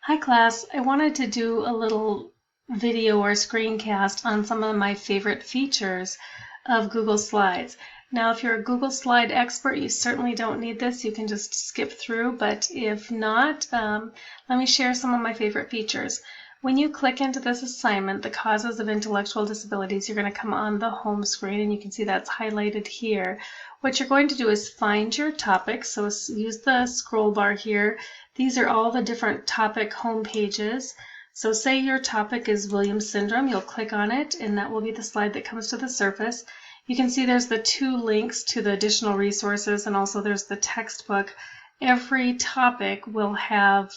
Hi class, I wanted to do a little video or screencast on some of my favorite features of Google Slides. Now if you're a Google Slide expert, you certainly don't need this. You can just skip through, but if not, let me share some of my favorite features. When you click into this assignment, the causes of intellectual disabilities, you're going to come on the home screen and you can see that's highlighted here. What you're going to do is find your topic, so use the scroll bar here. These are all the different topic home pages. So say your topic is Williams syndrome, you'll click on it and that will be the slide that comes to the surface. You can see there's the two links to the additional resources and also there's the textbook. Every topic will have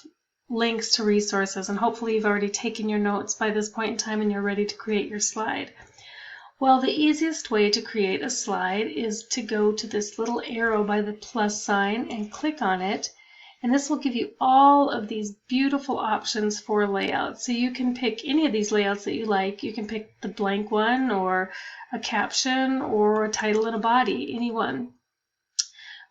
links to resources and hopefully you've already taken your notes by this point in time and you're ready to create your slide. Well, the easiest way to create a slide is to go to this little arrow by the plus sign and click on it. And this will give you all of these beautiful options for layout. So you can pick any of these layouts that you like. You can pick the blank one or a caption or a title and a body, any one.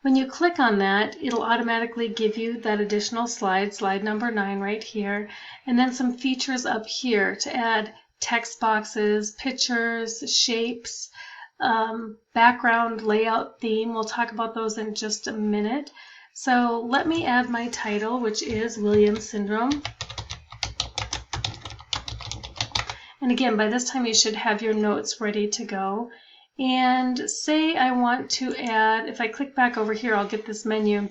When you click on that, it'll automatically give you that additional slide, slide number 9 right here, and then some features up here to add text boxes, pictures, shapes, background, layout, theme. We'll talk about those in just a minute. So let me add my title, which is Williams syndrome. And again, by this time you should have your notes ready to go. And say I want to add, if I click back over here, I'll get this menu,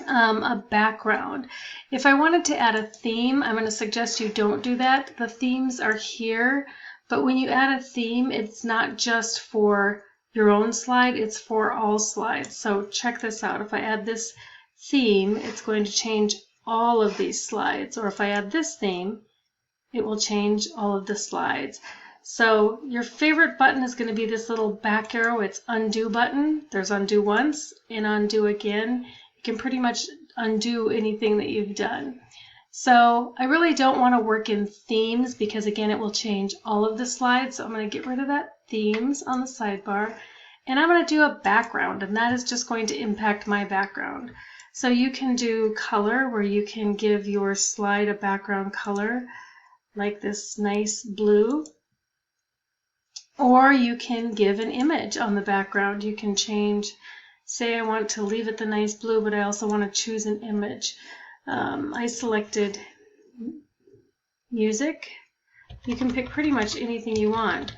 a background. If I wanted to add a theme, I'm going to suggest you don't do that. The themes are here, but when you add a theme, it's not just for your own slide, it's for all slides. So check this out. If I add this theme, it's going to change all of these slides. Or if I add this theme, it will change all of the slides. So your favorite button is going to be this little back arrow. It's undo button. There's undo once and undo again. You can pretty much undo anything that you've done. So I really don't want to work in themes because again it will change all of the slides. So I'm going to get rid of that themes on the sidebar and I'm going to do a background, and that is just going to impact my background. So you can do color, where you can give your slide a background color like this nice blue, or you can give an image on the background. You can change, say I want to leave it the nice blue, but I also want to choose an image. I selected music. You can pick pretty much anything you want.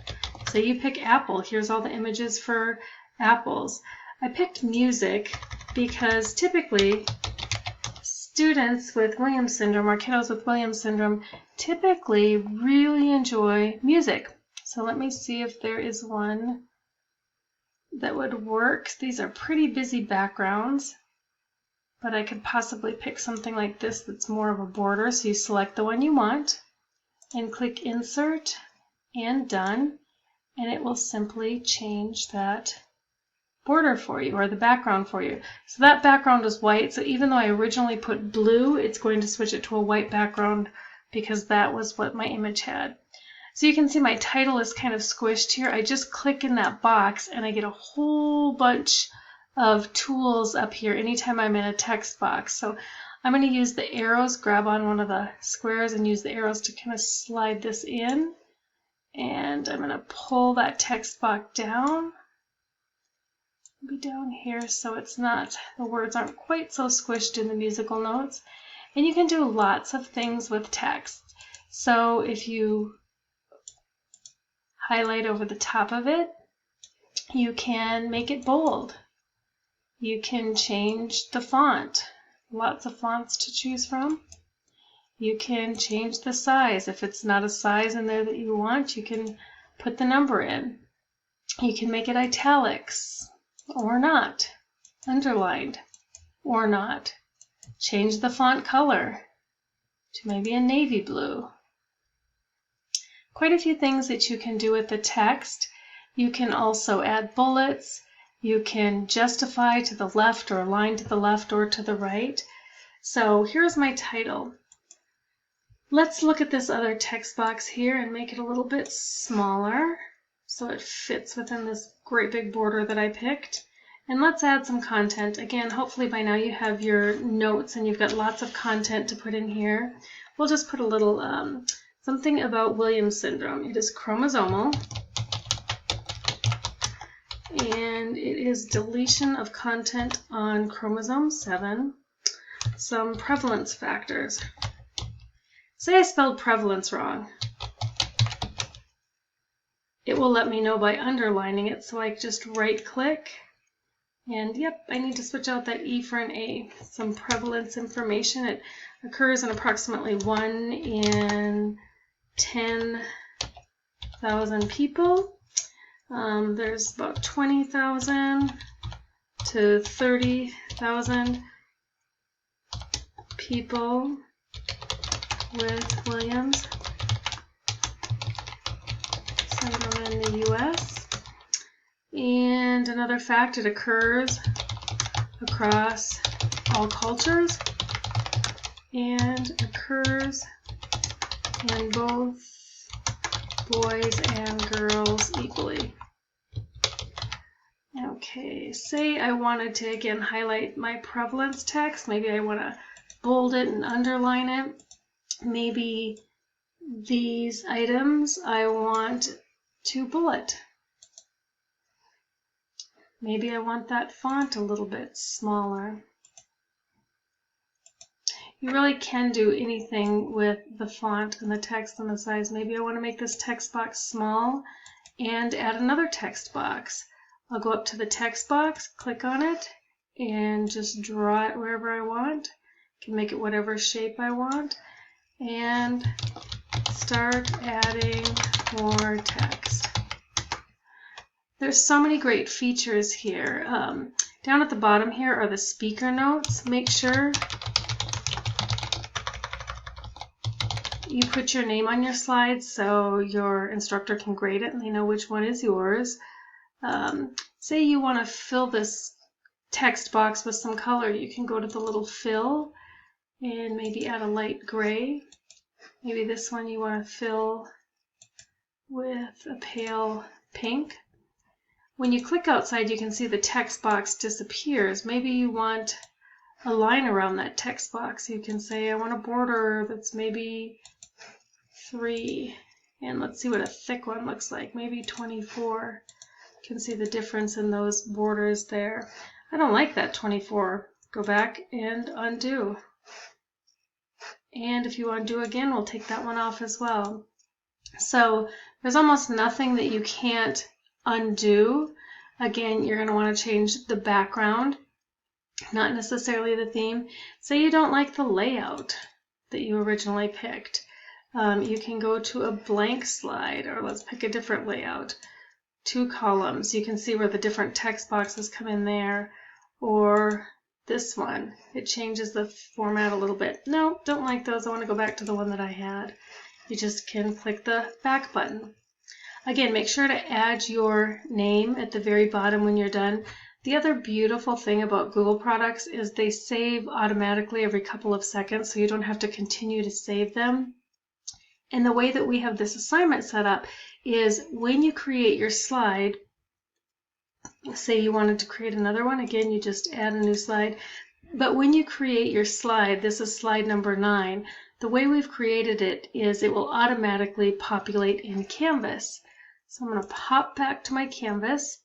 So you pick apple. Here's all the images for apples. I picked music because typically students with Williams syndrome or kiddos with Williams syndrome typically really enjoy music. So let me see if there is one that would work. These are pretty busy backgrounds, but I could possibly pick something like this that's more of a border. So you select the one you want and click Insert and Done, and it will simply change that border for you, or the background for you. So that background is white, so even though I originally put blue, it's going to switch it to a white background because that was what my image had. So you can see my title is kind of squished here. I just click in that box and I get a whole bunch of tools up here anytime I'm in a text box. So I'm going to use the arrows, grab on one of the squares and use the arrows to kind of slide this in. And I'm going to pull that text box down. Be down here so it's not, the words aren't quite so squished in the musical notes. And you can do lots of things with text. So if you highlight over the top of it, you can make it bold. You can change the font. Lots of fonts to choose from. You can change the size. If it's not a size in there that you want, you can put the number in. You can make it italics or not, underlined or not. Change the font color to maybe a navy blue. Quite a few things that you can do with the text. You can also add bullets. You can justify to the left or align to the left or to the right. So here's my title. Let's look at this other text box here and make it a little bit smaller so it fits within this great big border that I picked. And let's add some content. Again, hopefully by now you have your notes and you've got lots of content to put in here. We'll just put a little something about Williams syndrome. It is chromosomal, and it is deletion of content on chromosome 7. Some prevalence factors. Say I spelled prevalence wrong. It will let me know by underlining it, so I just right-click. And yep, I need to switch out that E for an A. Some prevalence information. It occurs in approximately 1 in 10,000 people. There's about 20,000 to 30,000 people with Williams syndrome in the U.S. And another fact, it occurs across all cultures and occurs in both boys and girls equally. Okay, say I wanted to again highlight my prevalence text. Maybe I want to bold it and underline it. Maybe these items I want to bullet. Maybe I want that font a little bit smaller. You really can do anything with the font and the text and the size. Maybe I want to make this text box small and add another text box. I'll go up to the text box, click on it, and just draw it wherever I want. I can make it whatever shape I want, and start adding more text. There's so many great features here. Down at the bottom here are the speaker notes. Make sure you put your name on your slide so your instructor can grade it and they know which one is yours. Say you want to fill this text box with some color. You can go to the little fill and maybe add a light gray. Maybe this one you want to fill with a pale pink. When you click outside, you can see the text box disappears. Maybe you want a line around that text box. You can say, I want a border that's maybe 3. And let's see what a thick one looks like. Maybe 24. You can see the difference in those borders there. I don't like that 24. Go back and undo. And if you undo again, we'll take that one off as well. So there's almost nothing that you can't undo. Again, you're going to want to change the background, not necessarily the theme. Say you don't like the layout that you originally picked. You can go to a blank slide, or let's pick a different layout. 2 columns. You can see where the different text boxes come in there, or this one. It changes the format a little bit. No, don't like those. I want to go back to the one that I had. You just can click the back button. Again, make sure to add your name at the very bottom when you're done. The other beautiful thing about Google products is they save automatically every couple of seconds, so you don't have to continue to save them. And the way that we have this assignment set up is when you create your slide, say you wanted to create another one, again, you just add a new slide. But when you create your slide, this is slide number 9, the way we've created it is it will automatically populate in Canvas. So I'm going to pop back to my Canvas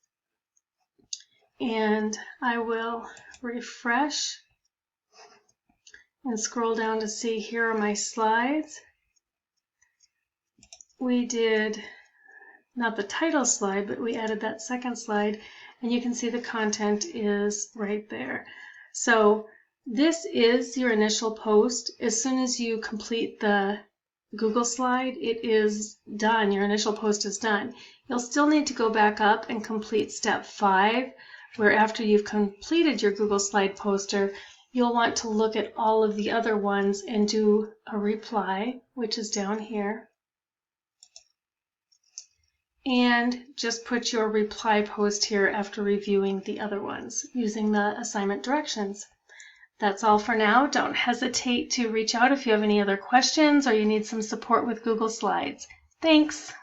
and I will refresh and scroll down to see here are my slides. We did not the title slide, but we added that second slide, and you can see the content is right there. So this is your initial post. As soon as you complete the Google slide, it is done. Your initial post is done. You'll still need to go back up and complete step 5, where after you've completed your Google slide poster, you'll want to look at all of the other ones and do a reply, which is down here. And just put your reply post here after reviewing the other ones using the assignment directions. That's all for now. Don't hesitate to reach out if you have any other questions or you need some support with Google Slides. Thanks.